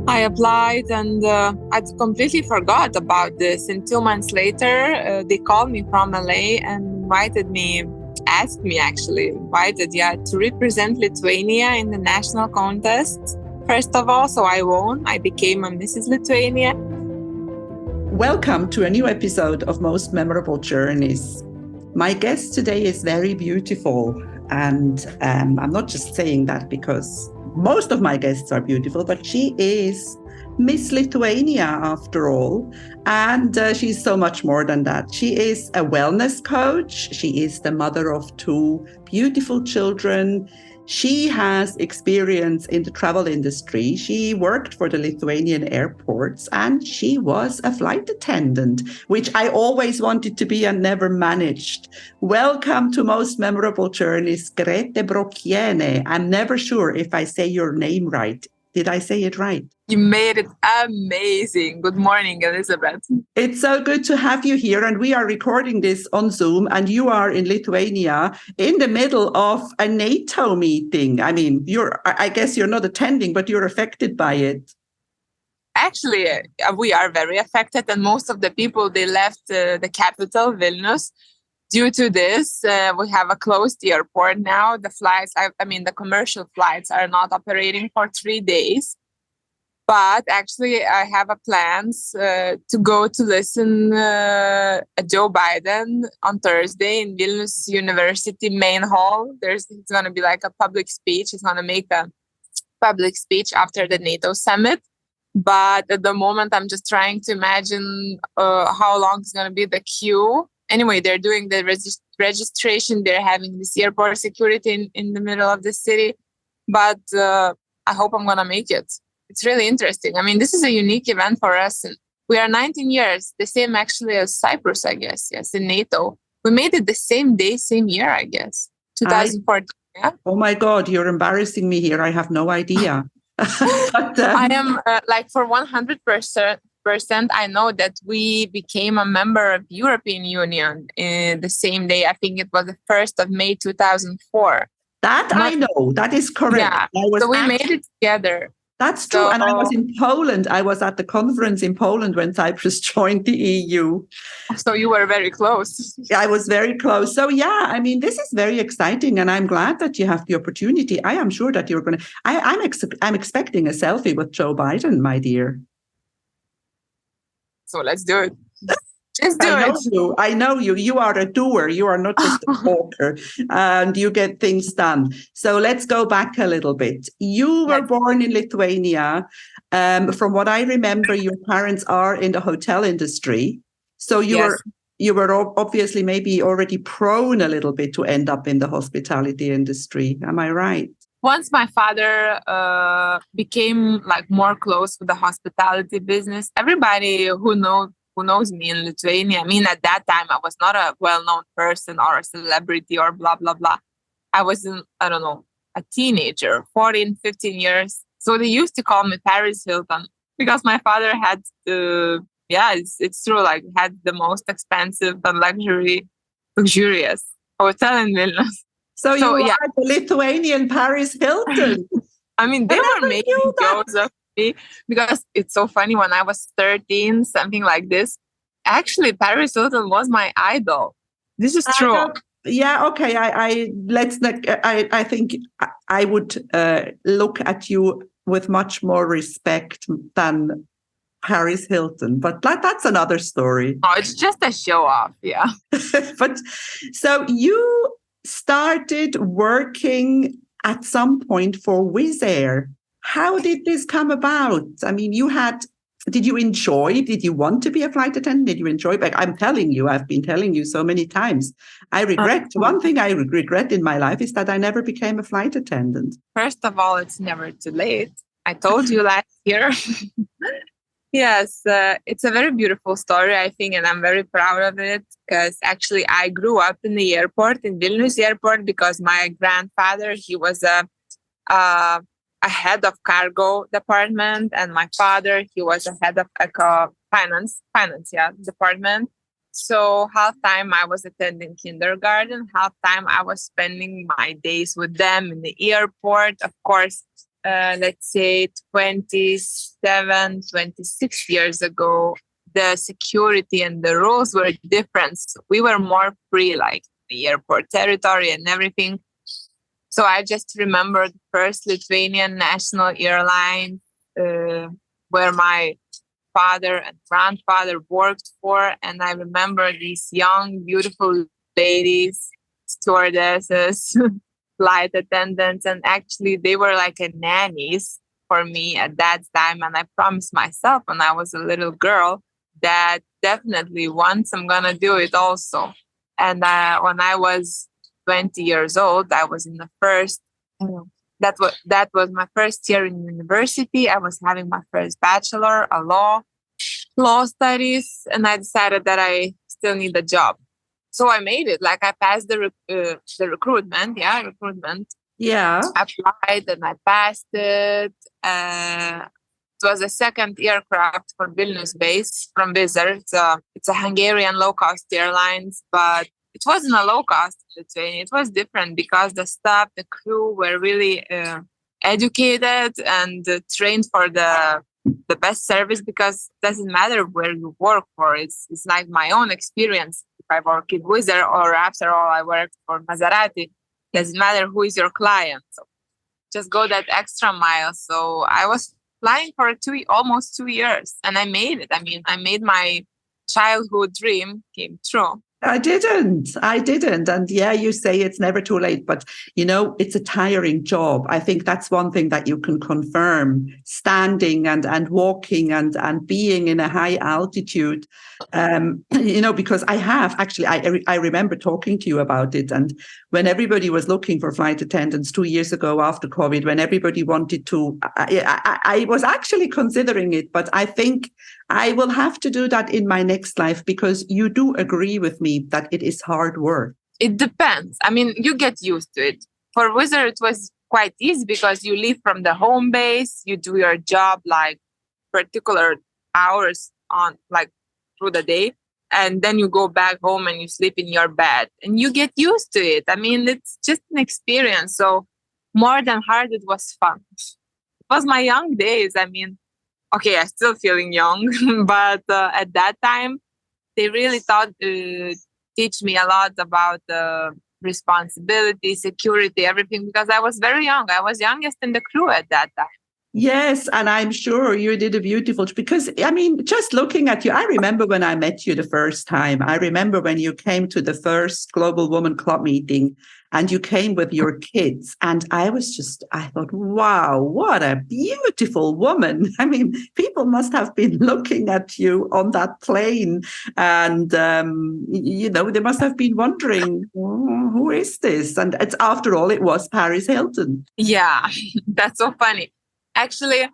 I applied and I completely forgot about this. And 2 months later, they called me from LA and asked me actually, to represent Lithuania in the national contest. First of all, so I won. I became a Mrs. Lithuania. Welcome to a new episode of Most Memorable Journeys. My guest today is very beautiful. And I'm not just saying that because most of my guests are beautiful, but she is Miss Lithuania after all. And she's so much more than that. She is a wellness coach. She is the mother of two beautiful children. She has experience in the travel industry. She worked for the Lithuanian airports and she was a flight attendant, which I always wanted to be and never managed. Welcome to Most Memorable Journeys, Grete Brokiene. I'm never sure if I say your name right. Did I say it right? You made it amazing. Good morning, Elizabeth. It's so good to have you here. And we are recording this on Zoom, and you are in Lithuania in the middle of a NATO meeting. I mean, I guess you're not attending, but you're affected by it. Actually, we are very affected, and most of the people, they left the capital, Vilnius. Due to this, we have a closed airport now. The flights, the commercial flights are not operating for 3 days. But actually, I have plans to go to listen Joe Biden on Thursday in Vilnius University main hall. It's going to be like a public speech. He's going to make a public speech after the NATO summit. But at the moment, I'm just trying to imagine how long is going to be the queue. Anyway, they're doing the registration. They're having this airport security in the middle of the city. But I hope I'm going to make it. It's really interesting. I mean, this is a unique event for us. And we are 19 years, the same actually as Cyprus, I guess. Yes, in NATO. We made it the same day, same year, I guess. 2014. Yeah? Oh my God, you're embarrassing me here. I have no idea. But, I am for 100%. I know that we became a member of European Union in the same day. I think it was the 1st of May 2004. I know. That is correct. Yeah. So we made it together. That's true. And I was in Poland. I was at the conference in Poland when Cyprus joined the EU. So you were very close. I was very close. So yeah, I mean, this is very exciting. And I'm glad that you have the opportunity. I am sure that you're going to, I'm expecting a selfie with Joe Biden, my dear. So let's do it. I know you. You are a doer. You are not just a talker, and you get things done. So let's go back a little bit. You were born in Lithuania. From what I remember, your parents are in the hotel industry. So you were obviously maybe already prone a little bit to end up in the hospitality industry. Am I right? Once my father became more close with the hospitality business, everybody who knows me in Lithuania. I mean, at that time, I was not a well-known person or a celebrity or blah, blah, blah. I was, a teenager, 14, 15 years. So they used to call me Paris Hilton because my father had, it's true, had the most expensive and luxurious hotel in Vilnius. So you are the Lithuanian Paris Hilton. I mean, they were making jokes of me because it's so funny. When I was 13, something like this, actually Paris Hilton was my idol. This is true. Yeah, okay. I think I would look at you with much more respect than Paris Hilton, but that's another story. Oh, it's just a show off, yeah. But so you started working at some point for Wizz Air. How did this come about? I mean, did you want to be a flight attendant? Did you enjoy it? I'm telling you, I've been telling you so many times. One thing I regret in my life is that I never became a flight attendant. First of all, it's never too late. I told you last year. Yes, it's a very beautiful story, I think, and I'm very proud of it because actually I grew up in the airport, in Vilnius airport, because my grandfather, he was a head of cargo department, and my father, he was a head of finance department. So half time I was attending kindergarten, half time I was spending my days with them in the airport. Of course, let's say 27, 26 years ago, the security and the rules were different. So we were more free, like the airport territory and everything. So I just remember the first Lithuanian national airline where my father and grandfather worked for. And I remember these young, beautiful ladies, stewardesses, flight attendants, and actually they were like a nannies for me at that time. And I promised myself when I was a little girl that definitely once I'm gonna do it also. And when I was 20 years old, I was in the first. That was my first year in university. I was having my first bachelor, a law studies, and I decided that I still need a job. So I made it. Like I passed the recruitment. Yeah, recruitment. Yeah. I applied and I passed it. It was a second aircraft for Vilnius base from Wizz Air. It's a Hungarian low-cost airlines, but it wasn't a low-cost Lithuania. It was different because the staff, the crew were really educated and trained for the best service, because it doesn't matter where you work for. It's like my own experience. If I work in Wizz Air or after all I worked for Maserati, doesn't matter who is your client. So just go that extra mile. So I was flying for almost 2 years and I made it. I mean, I made my childhood dream came true. I didn't. And yeah, you say it's never too late, but it's a tiring job. I think that's one thing that you can confirm, standing and walking and being in a high altitude. Because I remember talking to you about it. And when everybody was looking for flight attendants 2 years ago after COVID, when everybody wanted to, I was actually considering it, but I think I will have to do that in my next life, because you do agree with me that it is hard work. It depends. I mean, you get used to it. For Wizz Air, it was quite easy because you leave from the home base, you do your job like particular hours on like through the day, and then you go back home and you sleep in your bed and you get used to it. I mean, it's just an experience. So more than hard, it was fun. It was my young days. I mean, okay, I'm still feeling young, but at that time, they really teach me a lot about responsibility, security, everything, because I was very young. I was youngest in the crew at that time. Yes, and I'm sure you did a beautiful, because I mean, just looking at you, I remember when I met you the first time. I remember when you came to the first Global Woman Club meeting and you came with your kids. And I thought, wow, what a beautiful woman. I mean, people must have been looking at you on that plane and, they must have been wondering, who is this? And after all, it was Paris Hilton. Yeah, that's so funny. Actually,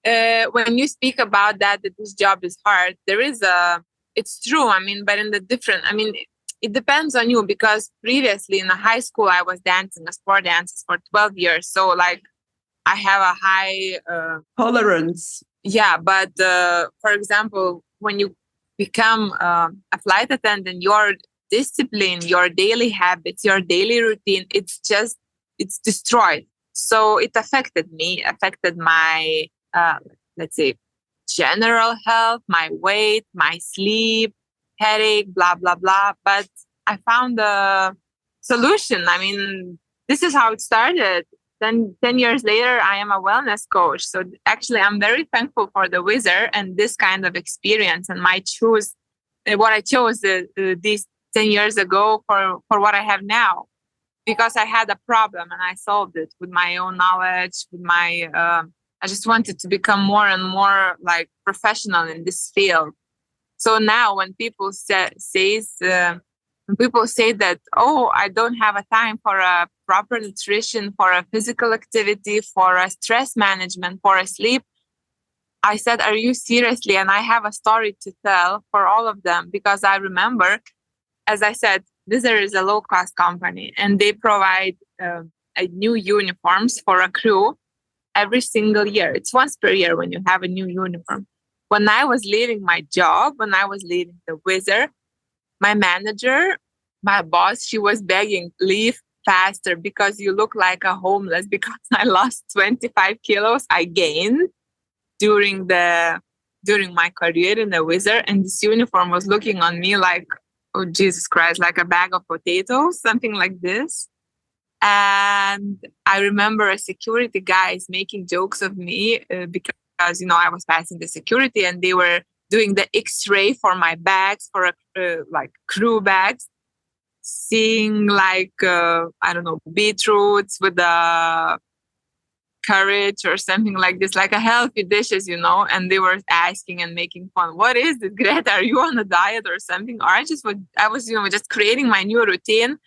when you speak about that this job is hard, it's true. I mean, but it depends on you, because previously in the high school, I was dancing, a sport dancer for 12 years. So like I have a high tolerance. Yeah. But for example, when you become a flight attendant, your discipline, your daily habits, your daily routine, it's destroyed. So it affected me, affected my, let's say, general health, my weight, my sleep, headache, blah, blah, blah. But I found a solution. I mean, this is how it started. Then 10 years later, I am a wellness coach. So actually, I'm very thankful for the Wizz Air and this kind of experience and what I chose these 10 years ago for what I have now. Because I had a problem and I solved it with my own knowledge, I just wanted to become more and more like professional in this field. So now when people say that, oh, I don't have a time for a proper nutrition, for a physical activity, for a stress management, for a sleep, I said, are you seriously? And I have a story to tell for all of them, because I remember, as I said, Wizz Air is a low-cost company, and they provide new uniforms for a crew every single year. It's once per year when you have a new uniform. When I was leaving my job, when I was leaving the Wizz Air, my manager, my boss, she was begging, leave faster because you look like a homeless because I lost 25 kilos. I gained during my career in the Wizz Air, and this uniform was looking on me like, oh Jesus Christ, like a bag of potatoes, something like this. And I remember a security guy is making jokes of me because I was passing the security, and they were doing the X-ray for my bags, for like crew bags, seeing like I don't know, beetroots with the courage or something like this, like a healthy dishes, and they were asking and making fun. What is it, Greta? Are you on a diet or something? Or I was just creating my new routine,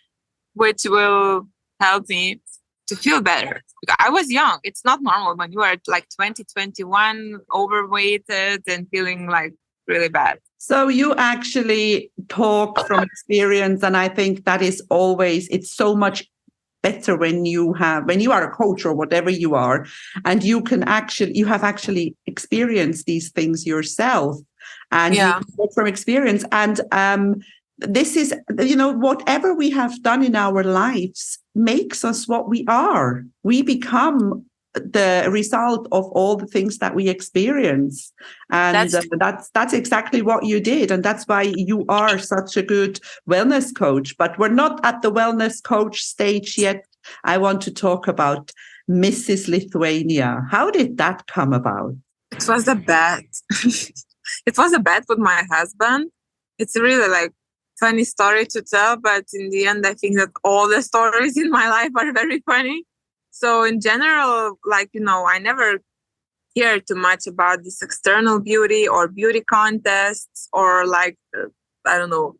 which will help me to feel better. I was young. It's not normal when you are like 20, 21, overweighted and feeling like really bad. So you actually talk from experience, and I think that is always, it's so much better when you are a coach or whatever you are, and you have actually experienced these things yourself, and you talk from experience. And this is, whatever we have done in our lives makes us what we are. We become the result of all the things that we experience, and that's exactly what you did, and that's why you are such a good wellness coach. But we're not at the wellness coach stage yet. I want to talk about Mrs. Lithuania. How did that come about? It was a bet. It was a bet with my husband. It's really like funny story to tell, but in the end, I think that all the stories in my life are very funny. So in general, I never cared too much about this external beauty or beauty contests or I don't know,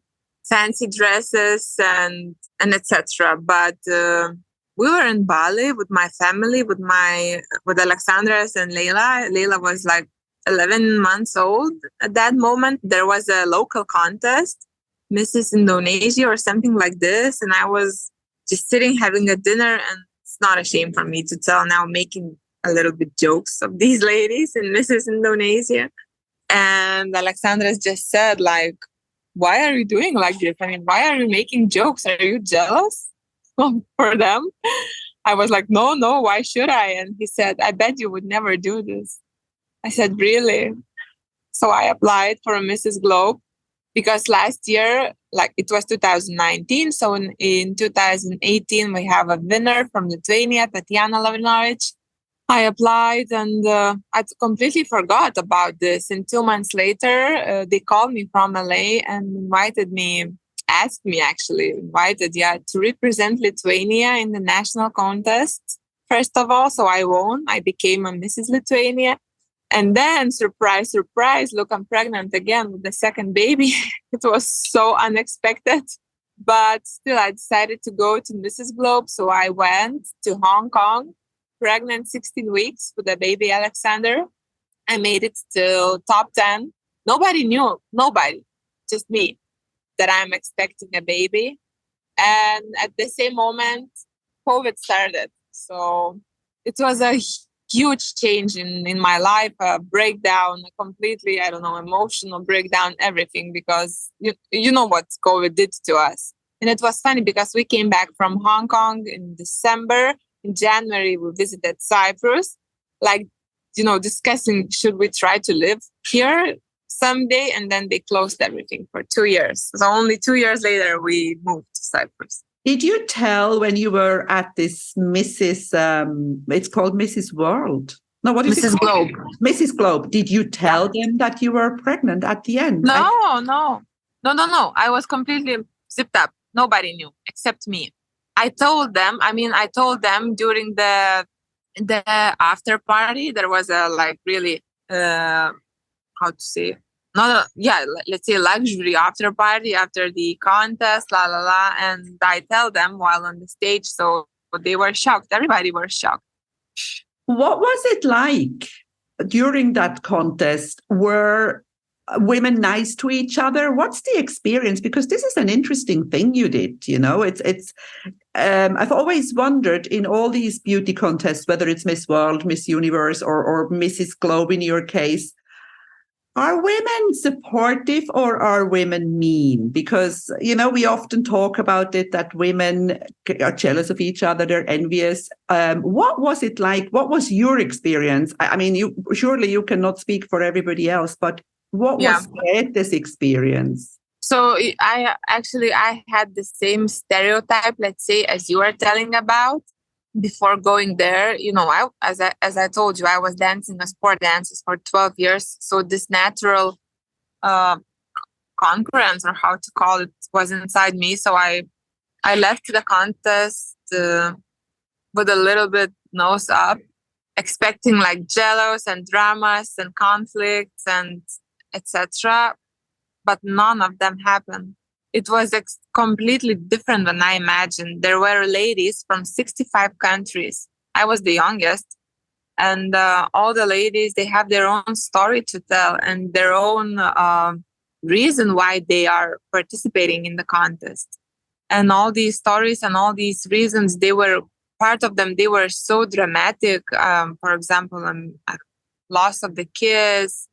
fancy dresses and etc. But we were in Bali with my family, with Alexandras and Leila. Leila was like 11 months old at that moment. There was a local contest, Mrs. Indonesia or something like this, and I was just sitting having a dinner, and it's not a shame for me to tell now, making a little bit jokes of these ladies in Mrs. Indonesia. And Alexandra just said, like, why are you doing like this? I mean, why are you making jokes? Are you jealous for them? I was like, no, why should I? And he said, I bet you would never do this. I said, really? So I applied for a Mrs. Globe because last year, it was 2019. So in 2018, we have a winner from Lithuania, Tatiana Lavrinovic. I applied and I completely forgot about this. And 2 months later, they called me from LA and invited me to represent Lithuania in the national contest. First of all, so I won. I became a Mrs. Lithuania. And then, surprise, surprise, look, I'm pregnant again with the second baby. It was so unexpected. But still, I decided to go to Mrs. Globe. So I went to Hong Kong, pregnant 16 weeks with the baby Alexander. I made it to top 10. Nobody knew, just me, that I'm expecting a baby. And at the same moment, COVID started. So it was a huge change in my life, a breakdown, a completely, emotional breakdown, everything, because you know what COVID did to us. And it was funny because we came back from Hong Kong in December. In January, we visited Cyprus, discussing, should we try to live here someday? And then they closed everything for 2 years. So only 2 years later, we moved to Cyprus. Did you tell when you were at this Mrs. It's called Mrs. World? No, what is Mrs. it called? Globe. Mrs. Globe. Did you tell them that you were pregnant at the end? No. I was completely zipped up. Nobody knew except me. I told them during the after party. There was a let's say luxury after party after the contest, and I tell them while on the stage, so they were shocked. Everybody was shocked. What was it like during that contest? Were women nice to each other? What's the experience? Because this is an interesting thing you did. I've always wondered in all these beauty contests, whether it's Miss World, Miss Universe, or Mrs. Globe in your case, Are women supportive or are women mean? Because, we often talk about it that women are jealous of each other, they're envious. What was it like? What was your experience? I mean, surely you cannot speak for everybody else, but what Yeah. was Grete's experience? So I had the same stereotype, let's say, as you are telling about before going there. As I told you, I was dancing a sport dances for 12 years. So this natural uh, concurrence, or how to call it, was inside me. So I left the contest with a little bit nose up, expecting like jealous and dramas and conflicts and etc. But none of them happened. It was completely different than I imagined. There were ladies from 65 countries. I was the youngest. And all the ladies, they have their own story to tell and their own reason why they are participating in the contest. And all these stories and all these reasons, part of them, they were so dramatic. For example, loss of the kids,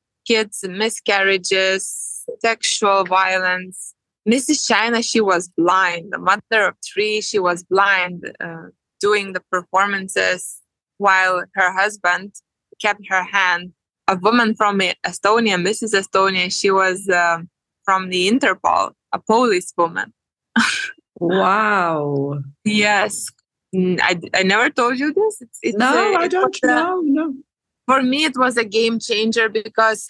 miscarriages, sexual violence. Mrs. China, she was blind. The mother of three, she was blind doing the performances while her husband kept her hand. A woman from Estonia, Mrs. Estonia, she was from the Interpol, a Polish woman. Wow. Yes. I never told you this. No, I don't know. No. For me, it was a game changer because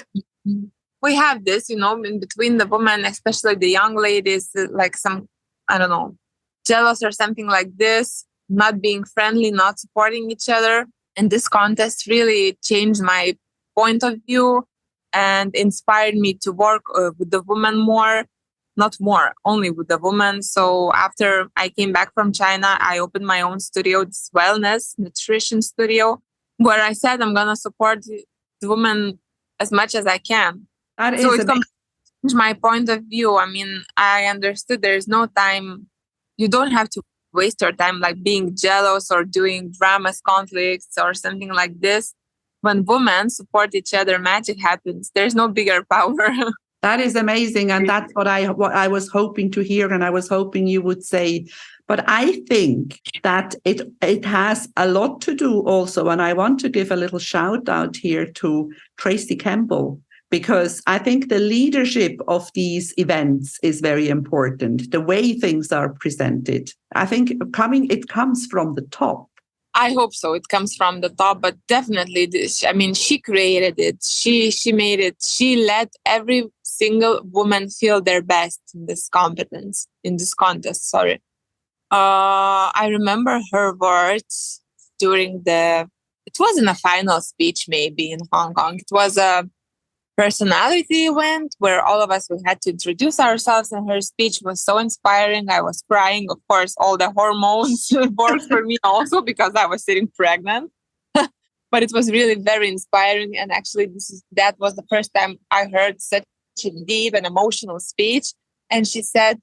we have this, in between the women, especially the young ladies, like some, I don't know, jealous or something like this, not being friendly, not supporting each other. And this contest really changed my point of view and inspired me to work with the women more, not more, only with the women. So after I came back from China, I opened my own studio, this wellness nutrition studio, where I said I'm going to support the women as much as I can. So it changed my point of view. I mean, I understood there's no time. You don't have to waste your time like being jealous or doing dramas, conflicts or something like this. When women support each other, magic happens. There's no bigger power. That is amazing. And that's what I was hoping to hear. And I was hoping you would say, but I think that it has a lot to do also. And I want to give a little shout out here to Tracy Campbell, because I think the leadership of these events is very important. The way things are presented. I think it comes from the top. I hope so. It comes from the top, but definitely she created it. She made it. She let every single woman feel their best in this contest. Sorry. I remember her words during it wasn't a final speech maybe in Hong Kong. It was a personality event where all of us, we had to introduce ourselves, and her speech was so inspiring. I was crying. Of course, all the hormones worked for me also because I was sitting pregnant. But it was really very inspiring. And actually, that was the first time I heard such a deep and emotional speech. And she said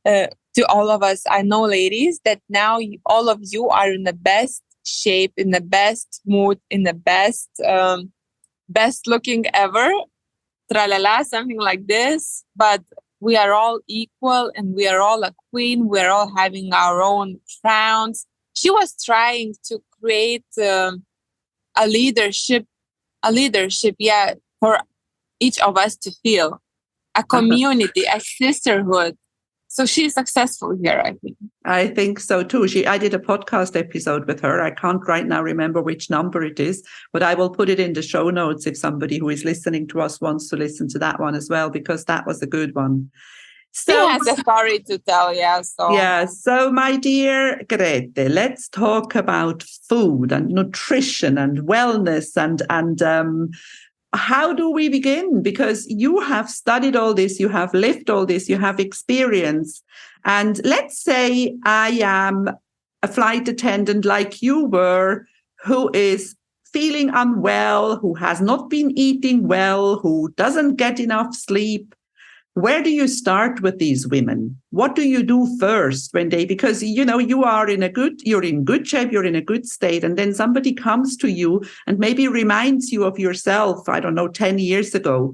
to all of us, I know, ladies, that now all of you are in the best shape, in the best mood, in the best looking ever, tralala, something like this. But we are all equal and we are all a queen. We're all having our own crowns. She was trying to create a leadership, yeah, for each of us to feel a community, a sisterhood. So she's successful here, I think. I think so too. I did a podcast episode with her. I can't right now remember which number it is, but I will put it in the show notes if somebody who is listening to us wants to listen to that one as well, because that was a good one. So, she has a story to tell, yeah. So my dear Grete, let's talk about food and nutrition and wellness and how do we begin? Because you have studied all this, you have lived all this, you have experience. And let's say I am a flight attendant like you were, who is feeling unwell, who has not been eating well, who doesn't get enough sleep. Where do you start with these women? What do you do first because you're in good shape, you're in a good state, and then somebody comes to you and maybe reminds you of yourself, I don't know, 10 years ago.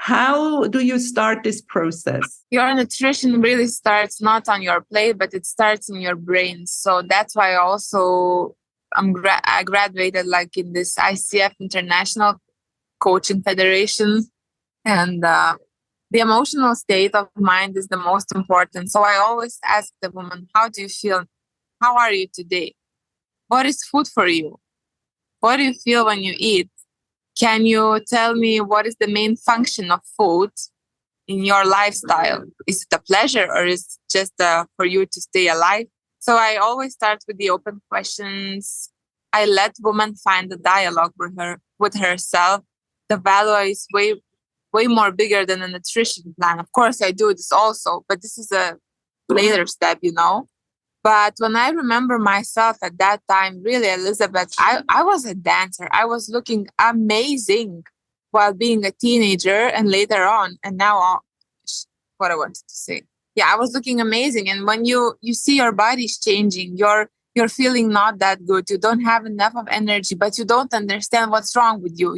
How do you start this process? Your nutrition really starts not on your plate, but it starts in your brain. So that's why also I graduated like in this ICF International Coaching Federation, and the emotional state of mind is the most important. So I always ask the woman, how do you feel? How are you today? What is food for you? What do you feel when you eat? Can you tell me what is the main function of food in your lifestyle? Is it a pleasure or is it just for you to stay alive? So I always start with the open questions. I let women find the dialogue with herself. The value is way more bigger than a nutrition plan. Of course, I do this also, but this is a later step, But when I remember myself at that time, really, Elizabeth, I was a dancer. I was looking amazing while being a teenager and later on. And now, what I wanted to say. Yeah, I was looking amazing. And when you see your body's changing, you're feeling not that good. You don't have enough of energy, but you don't understand what's wrong with you.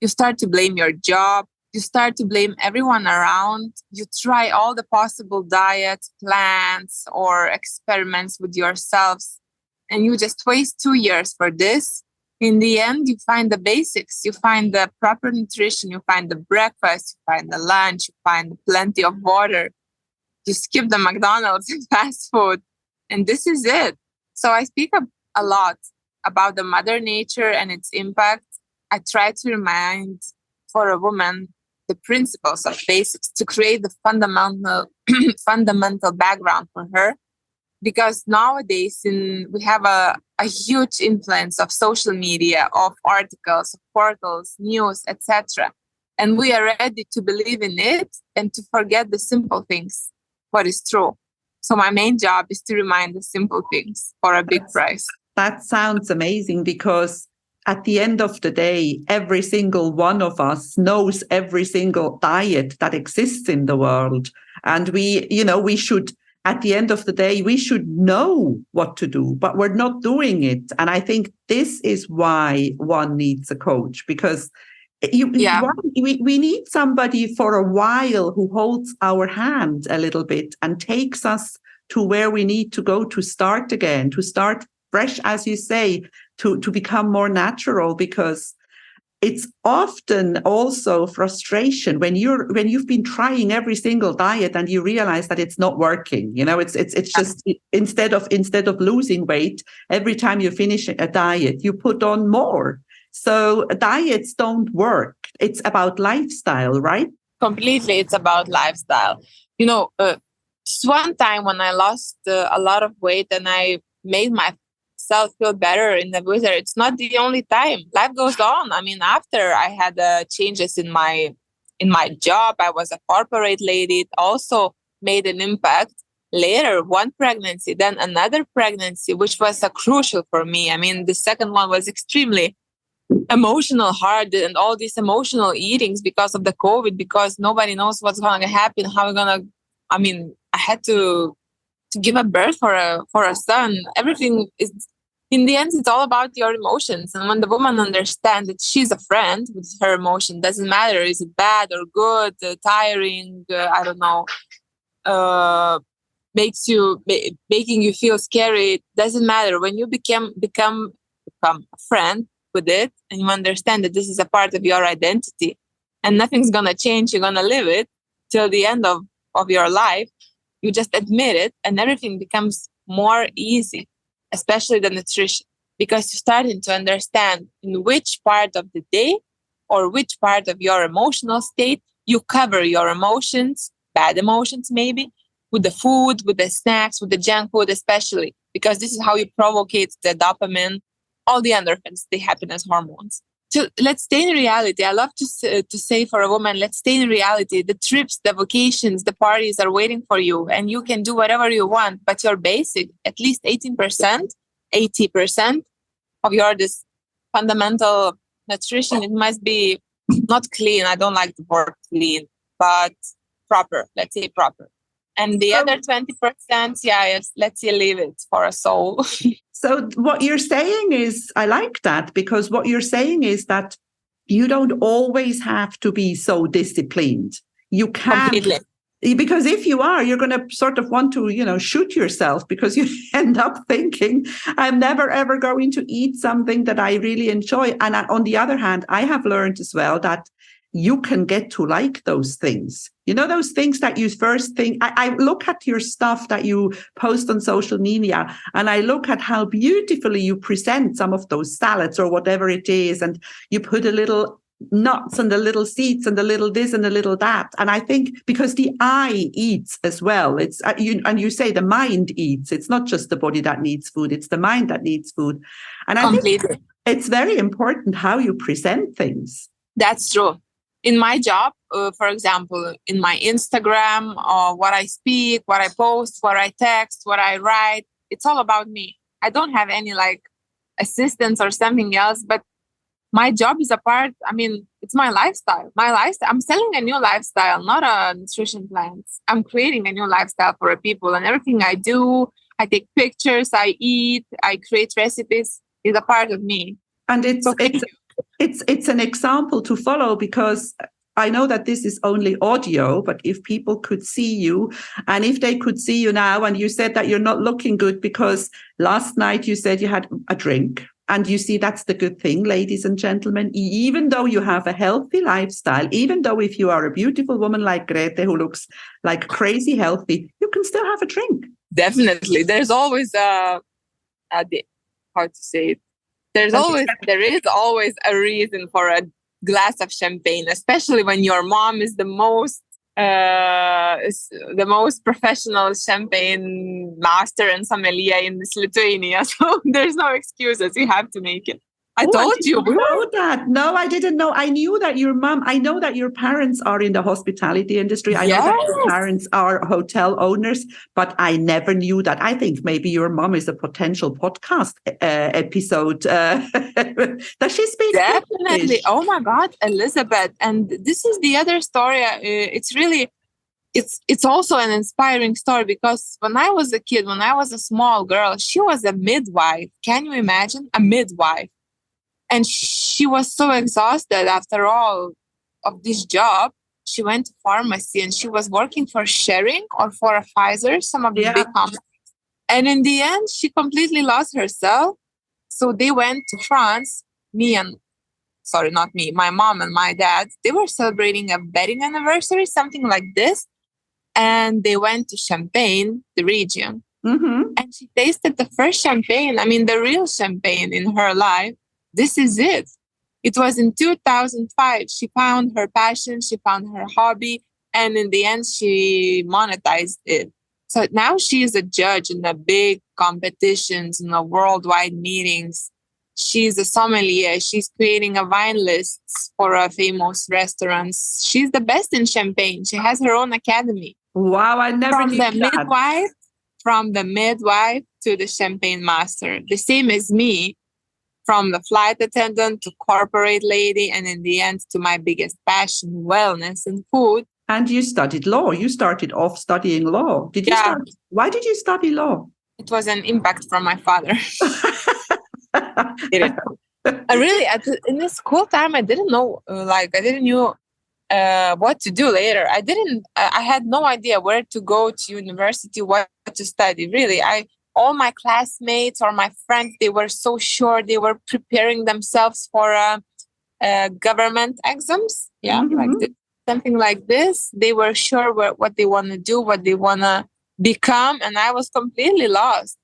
You start to blame your job. You start to blame everyone around. You try all the possible diets, plans, or experiments with yourselves, and you just waste 2 years for this. In the end, you find the basics. You find the proper nutrition. You find the breakfast. You find the lunch. You find plenty of water. You skip the McDonald's and fast food. And this is it. So I speak a lot about the mother nature and its impact. I try to remind for a woman the principles of basics to create the fundamental background for her, because nowadays we have a huge influence of social media, of articles, of portals, news, etc., and we are ready to believe in it and to forget the simple things, what is true. So my main job is to remind the simple things for a big price. That sounds amazing, because at the end of the day, every single one of us knows every single diet that exists in the world. And we should, at the end of the day, we should know what to do, but we're not doing it. And I think this is why one needs a coach, because we need somebody for a while who holds our hand a little bit and takes us to where we need to go to start again, to start fresh, as you say, to become more natural, because it's often also frustration when you've been trying every single diet and you realize that it's not working. It's just instead of losing weight, every time you finish a diet, you put on more. So diets don't work. It's about lifestyle, right? Completely, it's about lifestyle. Just one time when I lost a lot of weight and I made myself feel better in the Wizz Air, it's not the only time. Life goes on. I mean, after I had changes in my job, I was a corporate lady. It also made an impact. Later, one pregnancy, then another pregnancy, which was crucial for me. I mean, the second one was extremely emotional, hard, and all these emotional eatings because of the COVID, because nobody knows what's going to happen, how we're going to. I mean, I had to give a birth for a son. Everything is, in the end, it's all about your emotions. And when the woman understands that she's a friend with her emotion, doesn't matter is it bad or good, tiring, I don't know, making you feel scary, it doesn't matter. When you become a friend with it, and you understand that this is a part of your identity and nothing's gonna change, you're gonna live it till the end of your life, you just admit it, and everything becomes more easy, especially the nutrition, because you're starting to understand in which part of the day or which part of your emotional state you cover your emotions, bad emotions maybe, with the food, with the snacks, with the junk food especially, because this is how you provocate the dopamine, all the endorphins, the happiness hormones. So let's stay in reality. I love to say for a woman, let's stay in reality. The trips, the vacations, the parties are waiting for you, and you can do whatever you want, but your basic, at least 80% of your this fundamental nutrition, it must be not clean. I don't like the word clean, but proper. Let's say proper. And the other 20%, yes, let's say leave it for a soul. So what you're saying is, I like that, because what you're saying is that you don't always have to be so disciplined. You can, Completely. because if you are, you're going to sort of want to, shoot yourself, because you end up thinking, I'm never, ever going to eat something that I really enjoy. And on the other hand, I have learned as well that you can get to like those things. Those things that you first think. I look at your stuff that you post on social media, and I look at how beautifully you present some of those salads or whatever it is, and you put a little nuts and the little seeds and the little this and the little that. And I think because the eye eats as well, it's and you say the mind eats. It's not just the body that needs food, it's the mind that needs food. And I think it's very important how you present things. That's true. In my job, for example, in my Instagram, what I speak, what I post, what I text, what I write, it's all about me. I don't have any assistants or something else, but my job is it's my lifestyle. I'm selling a new lifestyle, not a nutrition plans. I'm creating a new lifestyle for people, and everything I do, I take pictures, I eat, I create recipes, is a part of me. And it's an example to follow, because I know that this is only audio, but if people could see you, and if they could see you now, and you said that you're not looking good because last night you said you had a drink. And you see, that's the good thing, ladies and gentlemen, even though you have a healthy lifestyle, even though if you are a beautiful woman like Grete, who looks like crazy healthy, you can still have a drink. Definitely. There's always how to say it? There is always a reason for a glass of champagne, especially when your mom is the most professional champagne master and sommelier in this Lithuania. So there's no excuses. You have to make it. I told you. Know that. No, I didn't know. I knew that I know that your parents are in the hospitality industry. I know that your parents are hotel owners, but I never knew that. I think maybe your mom is a potential podcast episode. Does she speak Definitely. English? Oh my God, Elizabeth. And this is the other story. It's also an inspiring story, because when I was a kid, when I was a small girl, she was a midwife. Can you imagine? A midwife. And she was so exhausted after all of this job. She went to pharmacy and she was working for Sharing or for a Pfizer, some of the big companies. And in the end, she completely lost herself. So they went to France. My mom and my dad, they were celebrating a wedding anniversary, something like this. And they went to Champagne, the region. Mm-hmm. And she tasted the first champagne, the real champagne in her life. This is it. It was in 2005. She found her passion, she found her hobby, and in the end, she monetized it. So now she is a judge in the big competitions, in the worldwide meetings. She's a sommelier. She's creating a wine list for famous restaurants. She's the best in champagne. She has her own academy. Wow, I never knew that. From the midwife to the champagne master. The same as me. From the flight attendant to corporate lady, and in the end to my biggest passion, wellness and food. And you studied law. You started off studying law. Why did you study law? It was an impact from my father. In the school time, I didn't know, what to do later. I had no idea where to go to university, what to study. Really, all my classmates or my friends, they were so sure. They were preparing themselves for government exams. Yeah, something like this. They were sure what they want to do, what they want to become. And I was completely lost.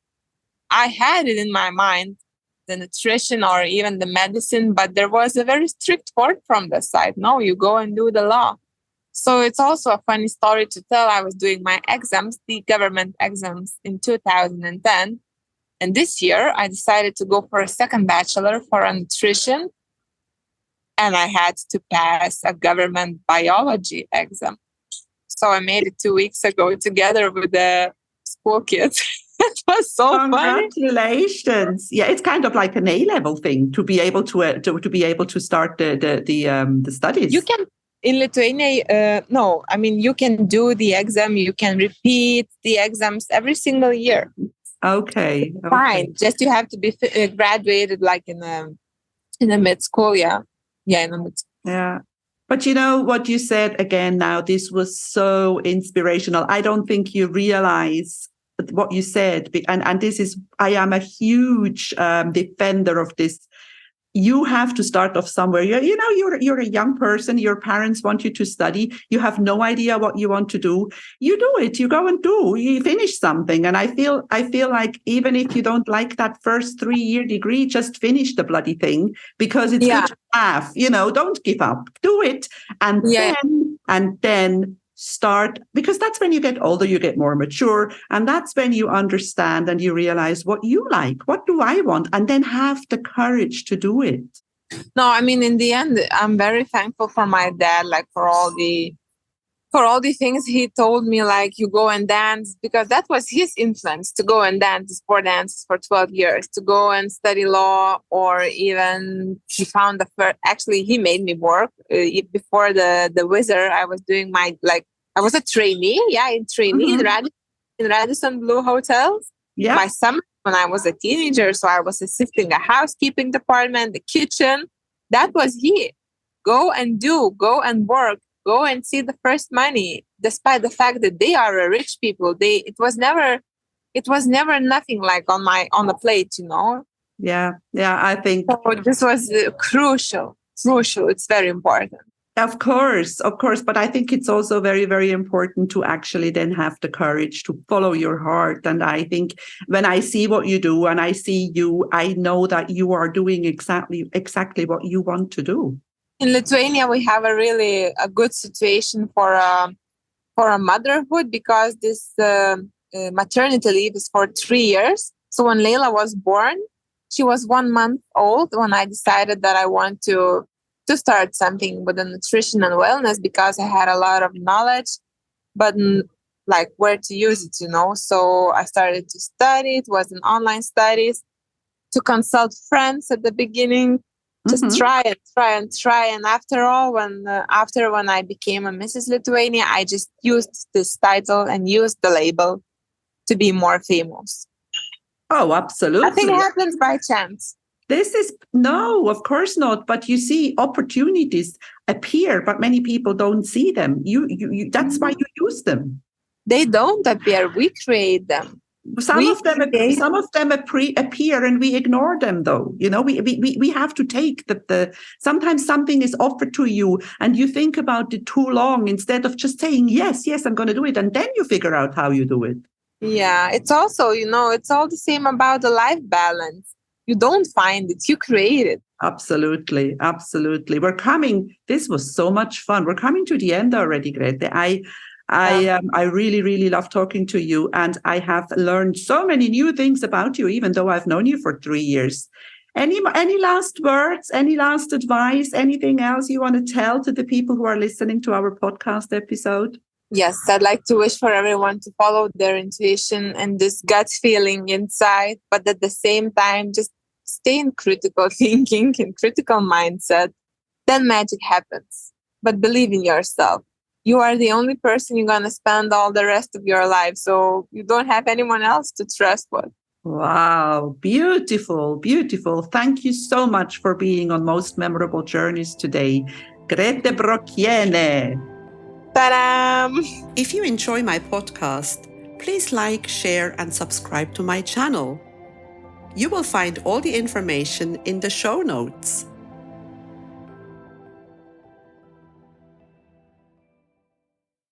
I had it in my mind, the nutrition or even the medicine, but there was a very strict word from the side. No, you go and do the law. So it's also a funny story to tell. I was doing my exams, the government exams in 2010. And this year I decided to go for a second bachelor for a nutrition. And I had to pass a government biology exam. So I made it 2 weeks ago together with the school kids. It was so funny. Congratulations! Yeah, it's kind of like an A-level thing to be able to start the studies. You can. In Lithuania, no. You can do the exam. You can repeat the exams every single year. Okay. Fine. Just you have to be graduated in the mid school. Yeah. Yeah, no, Yeah. But you know what you said again now, this was so inspirational. I don't think you realize what you said. And this is, I am a huge defender of this. You have to start off somewhere. You're a young person. Your parents want you to study. You have no idea what you want to do. You do it. You go and do. You finish something. And I feel like even if you don't like that first 3-year degree, just finish the bloody thing because it's good to have. Don't give up. Do it, and then start, because that's when you get older, you get more mature, and that's when you understand and you realize what you like, what do I want, and then have the courage to do it. No, I mean, in the end, I'm very thankful for my dad, like for all the things he told me, like you go and dance, because that was his influence, to go and dance, sport dances for 12 years, to go and study law, or even he found actually he made me work before the Wizz Air. I was doing I was a trainee, in Radisson Blue hotels. Yeah. My summer when I was a teenager, so I was assisting a housekeeping department, the kitchen. That was he. Go and go and work. Go and see the first money, despite the fact that they are rich people. It was never nothing like on the plate, Yeah, I think so this was crucial. It's very important. Of course. But I think it's also very, very important to actually then have the courage to follow your heart. And I think when I see what you do and I see you, I know that you are doing exactly what you want to do. In Lithuania, we have a good situation for a motherhood, because this maternity leave is for 3 years. So when Leila was born, she was 1 month old when I decided that I want to start something with the nutrition and wellness, because I had a lot of knowledge, but like where to use it, So I started to study. It was an online studies, to consult friends at the beginning, just try and try and try. And after all, when I became a Mrs. Lithuania, I just used this title and used the label to be more famous. Oh, absolutely. Nothing happens by chance. No, of course not. But you see, opportunities appear, but many people don't see them. You that's why you use them. They don't appear. We create them. Some of them appear and we ignore them, though. We have to take sometimes something is offered to you and you think about it too long instead of just saying, yes, I'm going to do it. And then you figure out how you do it. Yeah, it's also, it's all the same about the life balance. You don't find it, you create it. Absolutely. This was so much fun. We're coming to the end already, Grete. I really, really love talking to you, and I have learned so many new things about you, even though I've known you for 3 years. Any last words, any last advice, anything else you want to tell to the people who are listening to our podcast episode? Yes, I'd like to wish for everyone to follow their intuition and this gut feeling inside, but at the same time, just stay in critical thinking, in critical mindset. Then magic happens. But believe in yourself. You are the only person you're going to spend all the rest of your life. So you don't have anyone else to trust with. Wow. Beautiful. Thank you so much for being on Most Memorable Journeys today. Grete Brokiene. Ta-da! If you enjoy my podcast, please like, share, and subscribe to my channel. You will find all the information in the show notes.